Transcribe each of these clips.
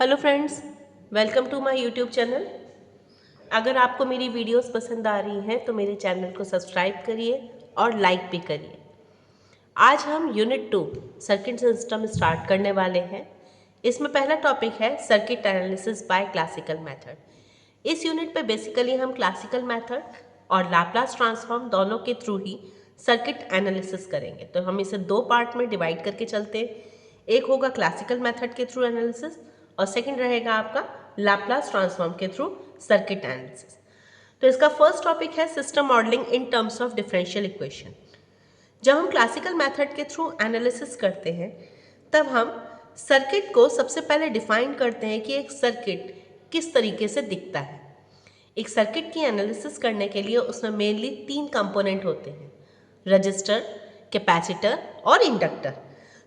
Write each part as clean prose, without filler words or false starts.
Hello friends, welcome to my YouTube channel. अगर आपको मेरी वीडियोस पसंद आ रही हैं तो मेरे चैनल को सब्सक्राइब करिए और लाइक भी करिए। आज हम यूनिट 2 सर्किट सिस्टम स्टार्ट करने वाले हैं। इसमें पहला टॉपिक है circuit analysis bye classical method. इस यूनिट पे बेसिकली हम क्लासिकल मेथड और लाप्लास ट्रांसफॉर्म दोनों के थ्रू ही सर्किट एनालिसिस करेंगे। तो हम इसे दो पार्ट में डिवाइड करके चलते हैं। एक होगा क्लासिकल मेथड के थ्रू एनालिसिस और सेकंड रहेगा आपका लाप्लास ट्रांसफॉर्म के थ्रू सर्किट एनालिसिस। तो इसका फर्स्ट टॉपिक है system modelling in terms of differential equation. जब हम क्लासिकल मेथड के थ्रू एनालिसिस करते हैं तब हम सर्किट को सबसे पहले डिफाइन करते हैं कि एक सर्किट किस तरीके से दिखता है। एक सर्किट की एनालिसिस करने के लिए उसमें मेनली तीन कंपोनेंट होते हैं, रजिस्टर, कैपेसिटर और इंडक्टर।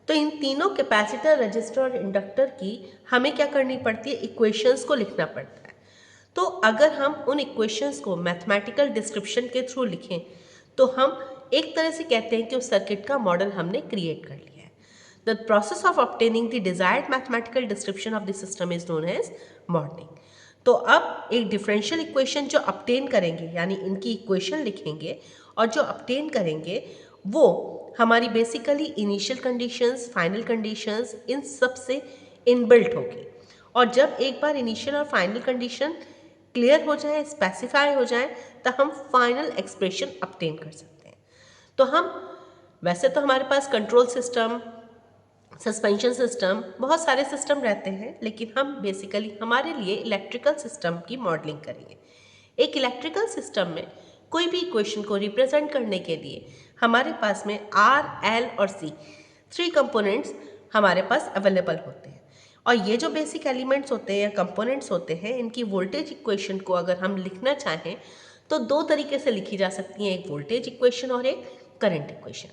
तो इन तीनों कैपेसिटर, रजिस्टर और इंडक्टर की हमें क्या करनी पड़ती है, इक्वेशंस को लिखना पड़ता है। तो अगर हम उन इक्वेशंस को मैथमेटिकल डिस्क्रिप्शन के थ्रू लिखें तो हम एक तरह से कहते हैं कि उस सर्किट का मॉडल हमने क्रिएट कर लिया है। The process of obtaining the desired mathematical description of the system is known as modelling. तो अब एक डिफरेंशियल इक्वेशन जो ऑब्टेन करेंगे, यानी इनकी इक्वेशन लिखेंगे और जो ऑब्टेन करेंगे वो हमारी basically initial conditions, final conditions, इन सब से इनबिल्ट होगी। और जब एक बार इनिशियल और फाइनल कंडीशन क्लियर हो जाए, स्पेसिफाई हो जाए, तो हम फाइनल एक्सप्रेशन ऑब्टेन कर सकते हैं। तो हम वैसे तो हमारे पास कंट्रोल सिस्टम, सस्पेंशन सिस्टम, बहुत सारे सिस्टम रहते हैं, लेकिन हम बेसिकली हमारे लिए इलेक्ट्रिकल सिस्टम की मॉडलिंग करेंगे। एक इलेक्ट्रिकल सिस्टम में कोई भी इक्वेशन को रिप्रेजेंट करने के लिए हमारे पास में आर, एल और सी थ्री कंपोनेंट्स हमारे पास अवेलेबल होते हैं। और ये जो बेसिक एलिमेंट्स होते हैं या कंपोनेंट्स होते हैं, इनकी वोल्टेज इक्वेशन को अगर हम लिखना चाहें तो दो तरीके से लिखी जा सकती है, एक वोल्टेज इक्वेशन और एक करंट इक्वेशन।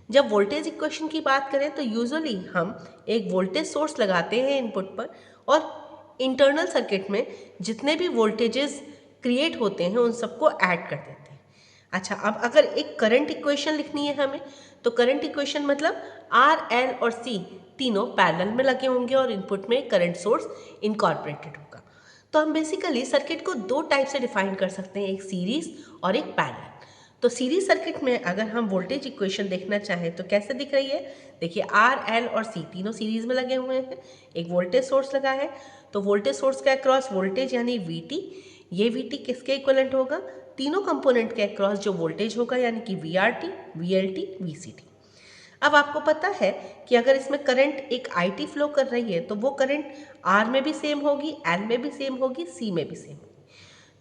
जब वोल्टेज इक्वेशन की बात करें तो यूजुअली हम एक वोल्टेज सोर्स लगाते हैं इनपुट पर और इंटरनल सर्किट में जितने भी वोल्टेजेस क्रिएट होते हैं उन सबको ऐड कर देते हैं। अच्छा, अब अगर एक करंट इक्वेशन लिखनी है हमें तो करंट इक्वेशन मतलब आर, एल और सी तीनों पैरेलल में लगे होंगे और इनपुट में करंट सोर्स इनकॉर्पोरेटेड होगा। तो हम बेसिकली सर्किट को दो टाइप से डिफाइन कर सकते हैं, एक सीरीज और एक पैरेलल। तो सीरीज सर्किट में अगर हम वोल्टेज इक्वेशन देखना चाहें तो कैसे दिख रही है, देखिए आर, एल और सी तीनों सीरीज में लगे हुए हैं, एक वोल्टेज सोर्स लगा है। तो वोल्टेज सोर्स के अक्रॉस वोल्टेज यानी वीटी, ये वीटी किसके इक्विवेलेंट होगा, तीनों कंपोनेंट के अक्रॉस जो वोल्टेज होगा यानी कि वीआरटी, वीएलटी, वीसीटी। अब आपको पता है कि अगर इसमें करंट एक आईटी फ्लो कर रही है तो वो करंट आर में भी सेम होगी, एल में भी सेम होगी, सी में भी सेम होगी।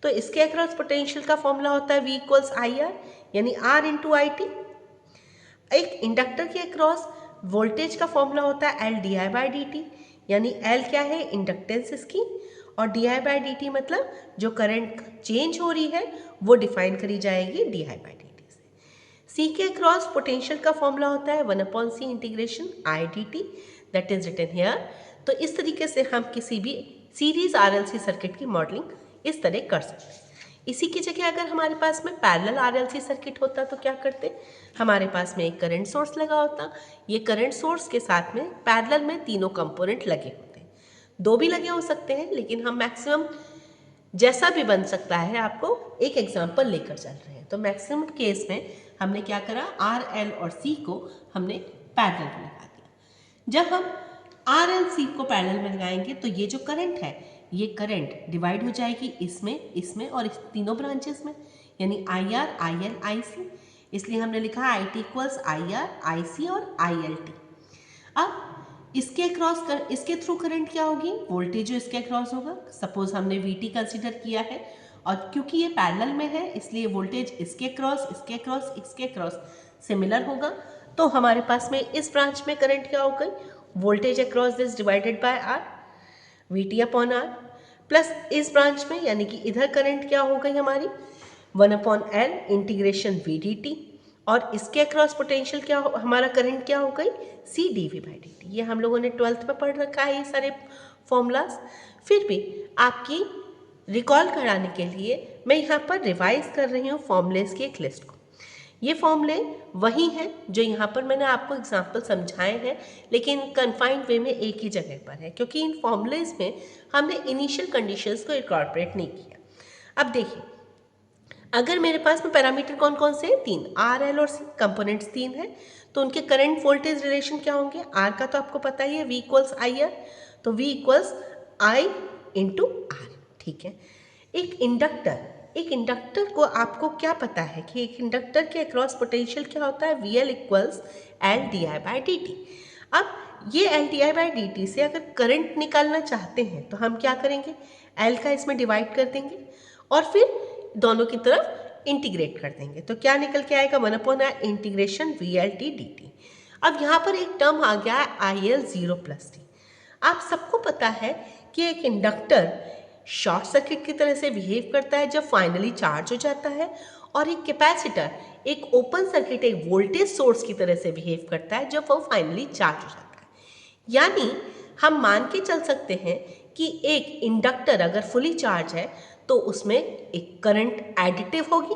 तो इसके अक्रॉस पोटेंशियल का फॉर्मूला होता है V इक्वल्स आई आर, यानी R इंटू आई टी। एक इंडक्टर के अक्रॉस वोल्टेज का फॉर्मूला होता है L D i by D T, यानी L क्या है, इंडक्टेंस इसकी, और D i by D T मतलब जो करंट चेंज हो रही है वो डिफाइन करी जाएगी d i by D t से। C के अक्रॉस पोटेंशियल का फॉर्मूला होता है 1/c integration i d t, that is written here. तो इस तरीके से हम किसी भी सीरीज आरएलसी सर्किट की मॉडलिंग इस तरह कर सकते हैं। इसी की जगह अगर हमारे पास में पैरेलल आरएलसी सर्किट होता तो क्या करते, हमारे पास में एक करंट सोर्स लगा होता, ये करंट सोर्स के साथ में पैरेलल में तीनों कंपोनेंट लगे होते हैं। दो भी लगे हो सकते हैं लेकिन हम मैक्सिमम जैसा भी बन सकता है आपको एक एग्जांपल लेकर चल रहे हैं। तो मैक्सिमम केस में हमने क्या करा, आर, एल और सी को हमने पैरेलल में लगा दिया। जब हम आर, एल, सी को पैरेलल में लगाएंगे तो ये जो करंट है ये करंट डिवाइड हो जाएगी इसमें, इसमें और इस तीनों ब्रांचेस में, यानी आई आर, आई एल, आई सी। इसलिए हमने लिखा I T equals I R, I C और आई एल टी। अब इसके क्रॉस कर, इसके थ्रू करंट क्या होगी, वोल्टेज जो इसके क्रॉस होगा, सपोज हमने वी टी कंसिडर किया है और क्योंकि ये पैरेलल में है इसलिए वोल्टेज इसके क्रॉस, इसके क्रॉस, इसके क्रॉस सिमिलर होगा। तो हमारे पास में इस ब्रांच में करंट क्या हो गई, voltage across this divided by R, V t upon R, plus इस ब्रांच में यानी कि इधर करंट क्या हो गई हमारी 1/L integration we D T, और इसके अक्रॉस पोटेंशियल क्या हो, हमारा करंट क्या हो गई C D v by D t. ये हम लोगों ने 12th में पढ़ रखा है ये सारे फॉर्मूलाज। फिर भी आपकी रिकॉल कराने के लिए मैं यहाँ पर रिवाइज कर रही हूँ फॉर्मूलेस की एक लिस्ट को। ये फॉर्मूले वही हैं जो यहाँ पर मैंने आपको एग्जाम्पल समझाए हैं, लेकिन कन्फाइंड वे में एक ही जगह पर है, क्योंकि इन फॉर्मूलेज में हमने इनिशियल कंडीशंस को इनकॉर्पोरेट नहीं किया। अब देखिए, अगर मेरे पास में पैरामीटर कौन कौन से हैं, 3, आर, एल और सी, कंपोनेंट्स 3 हैं, तो उनके करंट वोल्टेज रिलेशन क्या होंगे? आर का तो आपको पता ही है, वी इक्वल्स आई आर, तो V equals I into R. ठीक है। एक इंडक्टर को आपको क्या पता है कि एक इंडक्टर के अक्रॉस पोटेंशियल क्या होता है? V L equals L D i by D T. अब ये L D i by D t से अगर करंट निकालना चाहते हैं तो हम क्या करेंगे? एल का इसमें डिवाइड कर देंगे और फिर दोनों की तरफ इंटीग्रेट कर देंगे, तो क्या निकल के आएगा? 1/r integration V L T D T. अब यहाँ पर एक टर्म आ गया है आई एल 0 + टी। आप सबको पता है कि एक इंडक्टर शॉर्ट सर्किट की तरह से बिहेव करता है जब फाइनली चार्ज हो जाता है, और एक कैपेसिटर एक ओपन सर्किट, एक वोल्टेज सोर्स की तरह से बिहेव करता है जब वो फाइनली चार्ज हो जाता है। यानी हम मान के चल सकते हैं कि एक इंडक्टर अगर फुली चार्ज है तो उसमें एक करंट एडिटिव होगी,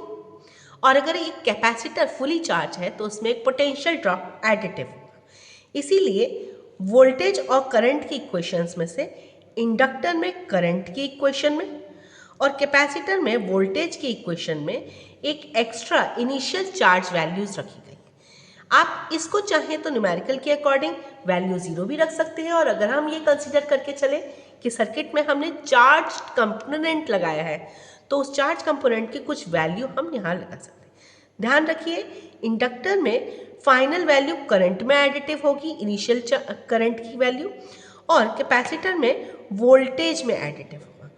और अगर एक कैपेसिटर फुली चार्ज है तो उसमें एक पोटेंशियल ड्रॉप एडिटिव होगा। इसीलिए वोल्टेज और करंट की इक्वेशंस में से इंडक्टर में करंट की इक्वेशन में और कैपेसिटर में वोल्टेज की इक्वेशन में एक एक्स्ट्रा इनिशियल चार्ज वैल्यूज रखी गई। आप इसको चाहें तो न्यूमेरिकल के अकॉर्डिंग वैल्यू 0 भी रख सकते हैं, और अगर हम ये कंसीडर करके चले कि सर्किट में हमने चार्ज कंपोनेंट लगाया है तो उस चार्ज कंपोनेंट की कुछ वैल्यू हम यहाँ लगा सकते हैं। ध्यान रखिए, इंडक्टर में फाइनल वैल्यू करंट में एडिटिव होगी, इनिशियल करंट की वैल्यू, और कैपेसिटर में वोल्टेज में एडिटिव होगा।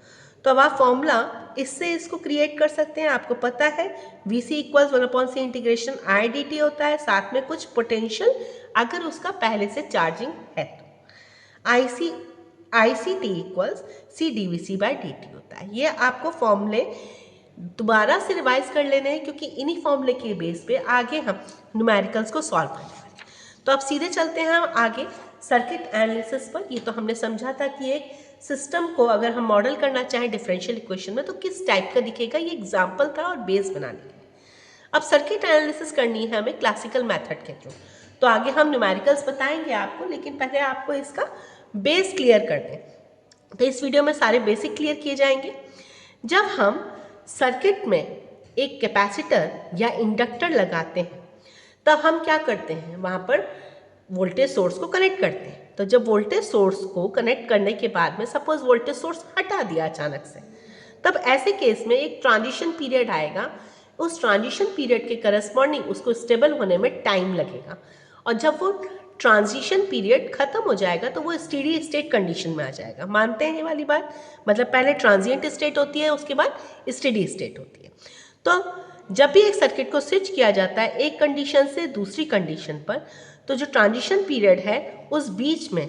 तो अब आप फॉर्मूला इससे इसको क्रिएट कर सकते हैं। आपको पता है V C equals 1/c integration i d T होता है, साथ में कुछ पोटेंशियल अगर उसका पहले से चार्जिंग है तो I C T equals C D V C by D T होता है। ये आपको फॉर्मूले दोबारा से रिवाइज कर लेने हैं, क्योंकि इन्हीं फॉर्मूले के बेस पे आगे हम न्यूमेरिकल्स को सॉल्व करेंगे। तो अब सीधे चलते हैं हम आगे सर्किट एनालिसिस पर। ये तो हमने समझा था कि एक सिस्टम को अगर हम मॉडल करना चाहें डिफरेंशियल इक्वेशन में तो किस टाइप का दिखेगा, ये एग्जाम्पल था और बेस बनाने के लिए। अब सर्किट एनालिसिस करनी है हमें क्लासिकल मेथड के थ्रू, तो आगे हम न्यूमेरिकल्स बताएंगे आपको, लेकिन पहले आपको इसका बेस क्लियर कर दें। तो इस वीडियो में सारे बेसिक क्लियर किए जाएंगे। जब हम सर्किट में एक कैपेसिटर या इंडक्टर लगाते हैं तब हम क्या करते हैं? वहाँ पर वोल्टेज सोर्स को कनेक्ट करते हैं। तो जब वोल्टेज सोर्स को कनेक्ट करने के बाद में सपोज वोल्टेज सोर्स हटा दिया अचानक से, तब ऐसे केस में एक ट्रांजिशन पीरियड आएगा। उस ट्रांजिशन पीरियड के करस्पॉन्डिंग उसको स्टेबल होने में टाइम लगेगा, और जब वो ट्रांजिशन पीरियड खत्म हो जाएगा तो वो स्टेडी स्टेट कंडीशन में आ जाएगा। मानते हैं ये वाली बात? मतलब पहले ट्रांजिएंट स्टेट होती है, उसके बाद स्टेडी स्टेट होती है। तो जब भी एक सर्किट को स्विच किया जाता है एक कंडीशन से दूसरी कंडीशन पर, तो जो ट्रांजिशन पीरियड है उस बीच में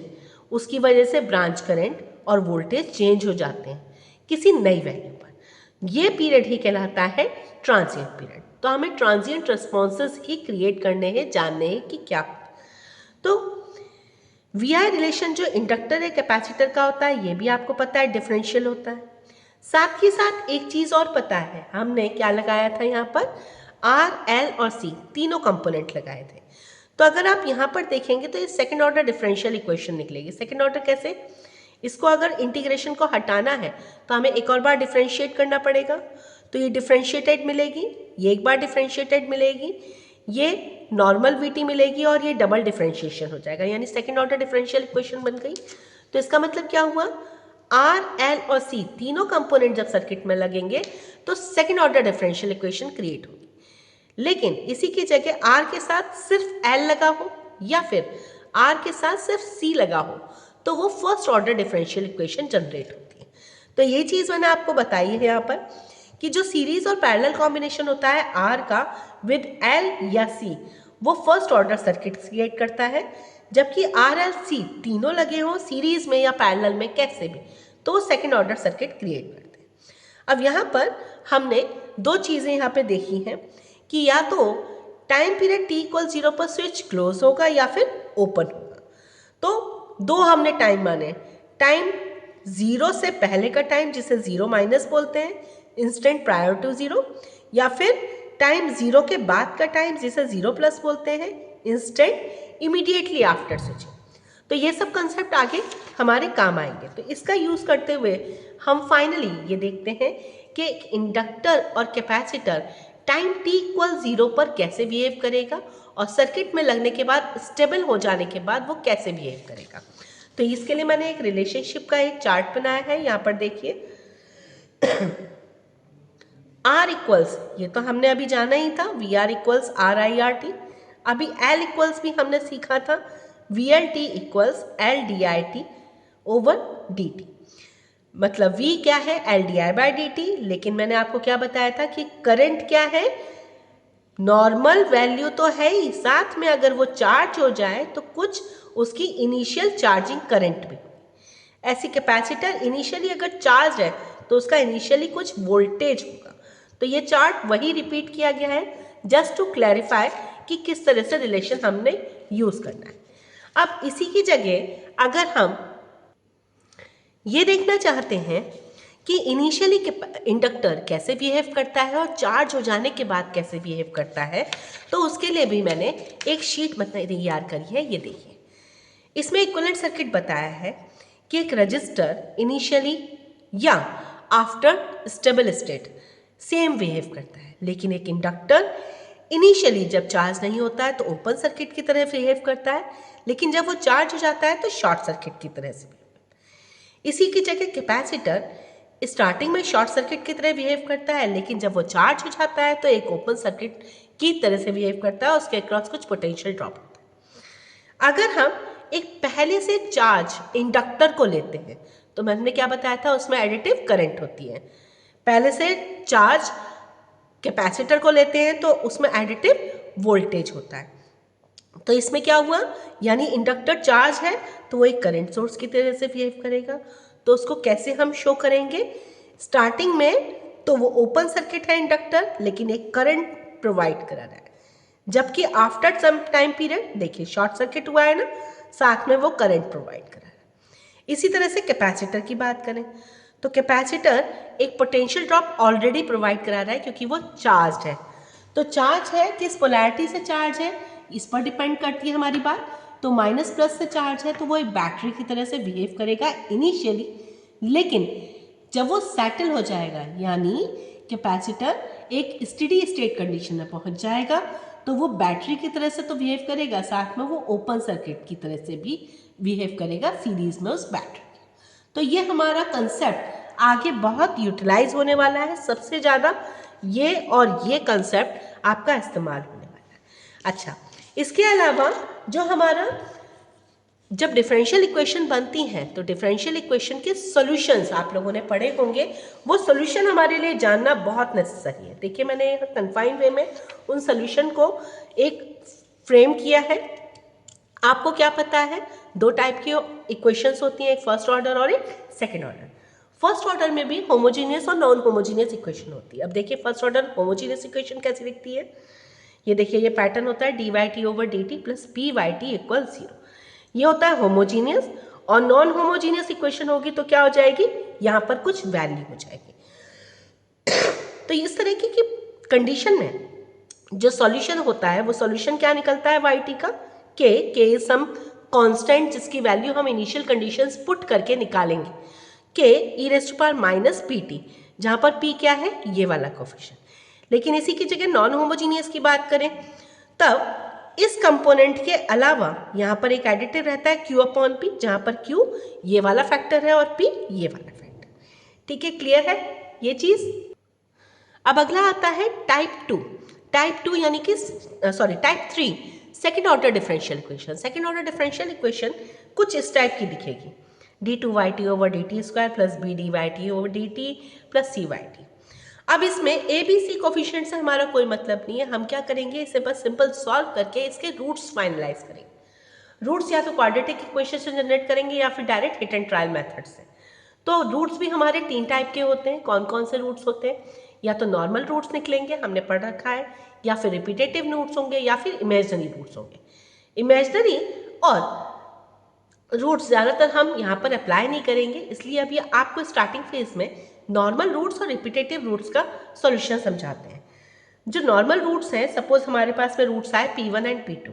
उसकी वजह से ब्रांच करंट और वोल्टेज चेंज हो जाते हैं किसी नई वैल्यू पर। ये पीरियड ही कहलाता है ट्रांजिएंट पीरियड। तो हमें ट्रांजिएंट रिस्पॉन्सेस ही क्रिएट करने हैं, जानने हैं कि क्या। तो वी आई रिलेशन जो इंडक्टर या कैपेसिटर का होता है ये भी आपको पता है, डिफरेंशियल होता है। साथ ही साथ एक चीज और पता है, हमने क्या लगाया था यहाँ पर? आर, एल और सी तीनों कंपोनेंट लगाए थे। तो अगर आप यहाँ पर देखेंगे तो ये सेकंड ऑर्डर डिफरेंशियल इक्वेशन निकलेगी। सेकंड ऑर्डर कैसे? इसको अगर इंटीग्रेशन को हटाना है तो हमें एक और बार डिफरेंशिएट करना पड़ेगा, तो ये डिफरेंशिएटेड मिलेगी, ये एक बार डिफरेंशिएटेड मिलेगी, ये नॉर्मल वीटी मिलेगी, और ये डबल डिफरेंशिएशन हो जाएगा, यानी सेकंड ऑर्डर डिफरेंशियल इक्वेशन बन गई। तो इसका मतलब क्या हुआ? आर, एल और सी तीनों कंपोनेंट जब सर्किट में लगेंगे तो second order differential equation create होगी। लेकिन इसी की जगह आर के साथ सिर्फ एल लगा हो या फिर आर के साथ सिर्फ सी लगा हो तो वो first order differential equation generate होती है। तो ये चीज़ मैंने आपको बताई है यहाँ पर कि जो सीरीज और पैरेलल कॉम्बिनेशन होता है आर का विद एल या सी, वो फर्स्ट ऑर्डर सर्किट क्रिएट करता है, जबकि आर, एल, सी तीनों लगे हों सीरीज में या पैरेलल में कैसे भी, तो वो सेकेंड ऑर्डर सर्किट क्रिएट करते हैं। अब यहाँ पर हमने दो चीज़ें यहाँ पे देखी हैं कि या तो टाइम पीरियड t = 0 पर स्विच क्लोज होगा या फिर ओपन होगा। तो दो हमने टाइम माने, टाइम 0 से पहले का टाइम जिसे 0 माइनस बोलते हैं, इंस्टेंट प्रायर टू 0, या फिर टाइम जीरो के बाद का टाइम जिसे जीरो प्लस बोलते हैं, इंस्टेंट, इमीडिएटली आफ्टर स्विचिंग। तो ये सब कंसेप्ट आगे हमारे काम आएंगे। तो इसका यूज़ करते हुए हम फाइनली ये देखते हैं कि इंडक्टर और कैपेसिटर टाइम t इक्वल 0 पर कैसे बिहेव करेगा और सर्किट में लगने के बाद स्टेबल हो जाने के बाद वो कैसे बिहेव करेगा। तो इसके लिए मैंने एक रिलेशनशिप का एक चार्ट बनाया है, यहाँ पर देखिए। R इक्वल्स, ये तो हमने अभी जाना ही था, VR इक्वल्स RIRT। अभी L इक्वल्स भी हमने सीखा था, VLT equals LDIT over DT। मतलब V क्या है, LDI/dt, लेकिन मैंने आपको क्या बताया था कि करंट क्या है, नॉर्मल वैल्यू तो है ही, साथ में अगर वो चार्ज हो जाए तो कुछ उसकी इनिशियल चार्जिंग करंट भी। ऐसी कैपेसिटर इनिशियली अगर चार्ज है तो उसका इनिशियली कुछ वोल्टेज होगा। तो ये चार्ट वही रिपीट किया गया है जस्ट टू क्लैरिफाई कि किस तरह से रिलेशन हमने यूज करना है। अब इसी की जगह अगर हम ये देखना चाहते हैं कि इनिशियली इंडक्टर कैसे बिहेव करता है और चार्ज हो जाने के बाद कैसे बिहेव करता है, तो उसके लिए भी मैंने एक शीट तैयार करी है। ये देखिए, इसमें इक्विवेलेंट सर्किट बताया है कि एक रजिस्टर इनिशियली या after stable state same behave करता है, लेकिन एक इंडक्टर इनिशियली जब चार्ज नहीं होता है तो ओपन सर्किट की तरह बिहेव करता है, लेकिन जब वो चार्ज हो जाता है तो शॉर्ट सर्किट की तरह से। इसी की जगह कैपेसिटर स्टार्टिंग में शॉर्ट सर्किट की तरह बिहेव करता है, लेकिन जब वो चार्ज हो जाता है तो एक ओपन सर्किट की तरह से बिहेव करता है, उसके अक्रॉस कुछ पोटेंशियल ड्रॉप होता है। अगर हम एक पहले से चार्ज इंडक्टर को लेते हैं तो मैंने क्या बताया था, उसमें एडिटिव करंट होती है। पहले से चार्ज कैपेसिटर को लेते हैं तो उसमें एडिटिव वोल्टेज होता है। तो इसमें क्या हुआ, यानी इंडक्टर चार्ज है तो वो एक करंट सोर्स की तरह से बिहेव करेगा। तो उसको कैसे हम शो करेंगे, स्टार्टिंग में तो वो ओपन सर्किट है इंडक्टर, लेकिन एक करंट प्रोवाइड करा रहा है, जबकि आफ्टर सम टाइम पीरियड देखिए शॉर्ट सर्किट हुआ है ना, साथ में वो करंट प्रोवाइड करा रहा है। इसी तरह से कैपेसिटर की बात करें तो कैपेसिटर एक पोटेंशियल ड्रॉप ऑलरेडी प्रोवाइड करा रहा है क्योंकि वो चार्ज है। तो चार्ज है, किस पोलैरिटी से चार्ज है इस पर डिपेंड करती है हमारी बात। तो माइनस प्लस से चार्ज है तो वो एक बैटरी की तरह से बिहेव करेगा इनिशियली, लेकिन जब वो सेटल हो जाएगा यानी कैपेसिटर एक स्टेडी स्टेट कंडीशन में पहुंच जाएगा तो वो बैटरी की तरह से तो बिहेव करेगा, साथ में वो ओपन सर्किट की तरह से भी बिहेव करेगा सीरीज में उस बैटरी। तो ये हमारा कंसेप्ट आगे बहुत यूटिलाइज होने वाला है, सबसे ज़्यादा ये और ये कंसेप्ट आपका इस्तेमाल होने वाला है। अच्छा, इसके अलावा जो हमारा जब डिफरेंशियल इक्वेशन बनती हैं तो डिफरेंशियल इक्वेशन के सॉल्यूशंस आप लोगों ने पढ़े होंगे, वो सॉल्यूशन हमारे लिए जानना बहुत नेसेसरी है। देखिए मैंने यहाँ कन्फाइंड वे में उन सॉल्यूशन को एक फ्रेम किया है। आपको क्या पता है, दो टाइप की इक्वेशंस होती हैं, एक फर्स्ट ऑर्डर और एक सेकेंड ऑर्डर। फर्स्ट ऑर्डर में भी होमोजीनियस और नॉन होमोजीनियस इक्वेशन होती है। अब देखिए फर्स्ट ऑर्डर होमोजीनियस इक्वेशन कैसी दिखती है, ये देखिए ये पैटर्न होता है dy/t over dt plus py/t equal 0। ये होता है होमोजीनियस, और नॉन होमोजीनियस इक्वेशन होगी तो क्या हो जाएगी, यहाँ पर कुछ वैल्यू हो जाएगी। तो इस तरह की कंडीशन में जो सॉल्यूशन होता है वो सॉल्यूशन क्या निकलता है yt का, k इज सम कांस्टेंट जिसकी वैल्यू हम इनिशियल कंडीशंस पुट करके निकालेंगे, k e⁻pt, जहाँ पर p क्या है, ये वाला कोफिशिएंट। लेकिन इसी की जगह नॉन होमोजीनियस की बात करें तब इस कंपोनेंट के अलावा यहाँ पर एक एडिटिव रहता है q/p, जहाँ पर q ये वाला फैक्टर है और p ये वाला फैक्टर। ठीक है, क्लियर है ये चीज। अब अगला आता है टाइप 2। टाइप 2 यानी कि type 3 second order differential equation. Second order differential equation कुछ इस टाइप की दिखेगी, d2yt over dt square plus bdy/t over dt plus cy/t। अब इसमें ए बी सी कोफिशिएंट से हमारा कोई मतलब नहीं है, हम क्या करेंगे, इसे बस सिंपल सॉल्व करके इसके रूट्स फाइनलाइज करेंगे। रूट्स या तो क्वाड्रेटिक इक्वेशन से जनरेट करेंगे या फिर direct hit and trial method से। तो रूट्स भी हमारे 3 टाइप के होते हैं। कौन कौन से रूट्स होते हैं, या तो नॉर्मल रूट्स निकलेंगे, हमने पढ़ रखा है, या फिर रिपीटेटिव रूट्स होंगे, या फिर इमेजिनरी रूट्स होंगे। इमेजिनरी और रूट्स ज़्यादातर हम यहाँ पर अप्लाई नहीं करेंगे, इसलिए अभी आपको स्टार्टिंग फेज में नॉर्मल रूट्स और रिपीटेटिव रूट्स का सॉल्यूशन समझाते हैं। जो नॉर्मल रूट्स हैं, सपोज हमारे पास में रूट्स आए P1 एंड P2,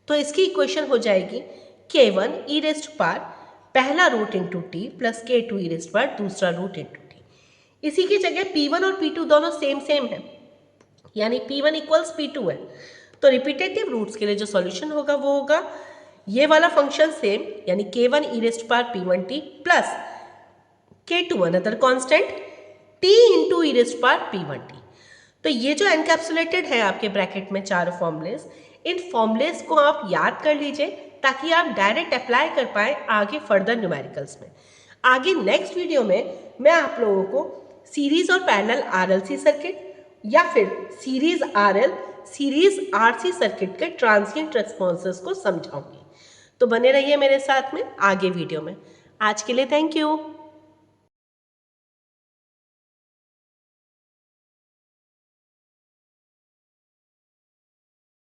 तो इसकी इक्वेशन हो जाएगी K1 e रेस्ट पार पहला root into T plus K2 e raised पार दूसरा रूट इंटू टी। इसी की जगह P1 और P2 दोनों सेम सेम है, यानी P1 इक्वल्स P2 है, तो रिपीटेटिव रूट्स के लिए जो सॉल्यूशन होगा वो होगा ये वाला फंक्शन सेम, यानी K1 e रेस्ट पार P1t plus K2 another constant t into e raised पार P1t। तो ये जो एनकैप्सुलेटेड है आपके ब्रैकेट में चार फॉर्मूलेस, इन फॉर्मूलेस को आप याद कर लीजिए ताकि आप डायरेक्ट अप्लाई कर पाए आगे फर्दर न्यूमेरिकल्स में। आगे नेक्स्ट वीडियो में मैं आप लोगों को सीरीज और पैरेलल आरएलसी सर्किट या फिर series RL series RC circuit के ट्रांजिएंट रेस्पॉन्सेस को समझाऊंगी। तो बने रहिए मेरे साथ में आगे वीडियो में। आज के लिए थैंक यू।